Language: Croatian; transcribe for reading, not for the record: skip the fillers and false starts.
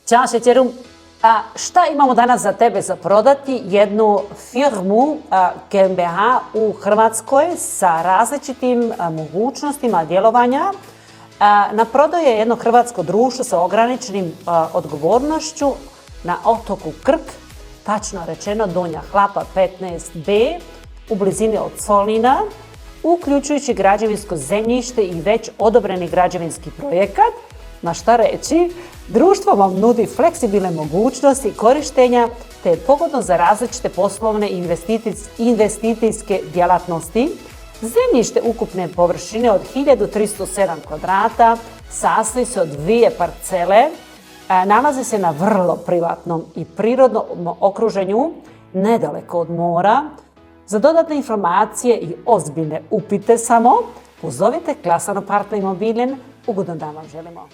Ćao Šećeru, šta imamo danas za tebe za prodati? Jednu firmu GmbH u Hrvatskoj sa različitim mogućnostima djelovanja. Na prodaju je jedno hrvatsko društvo sa ograničenim odgovornošću na otoku Krk, tačno rečeno Donja Hlapa 15B, u blizini od Solina, uključujući građevinsko zemljište i već odobreni građevinski projekat. Na šta reći, društvo vam nudi fleksibilne mogućnosti korištenja te je pogodno za različite poslovne i investicijske djelatnosti. Zemljište ukupne površine od 1307 kvadrata sastoji se od 2 parcele, nalazi se na vrlo privatnom i prirodnom okruženju, nedaleko od mora. Za dodatne informacije i ozbiljne upite samo pozovite Klasano Partner Immobilien. Ugodan dan vam želimo.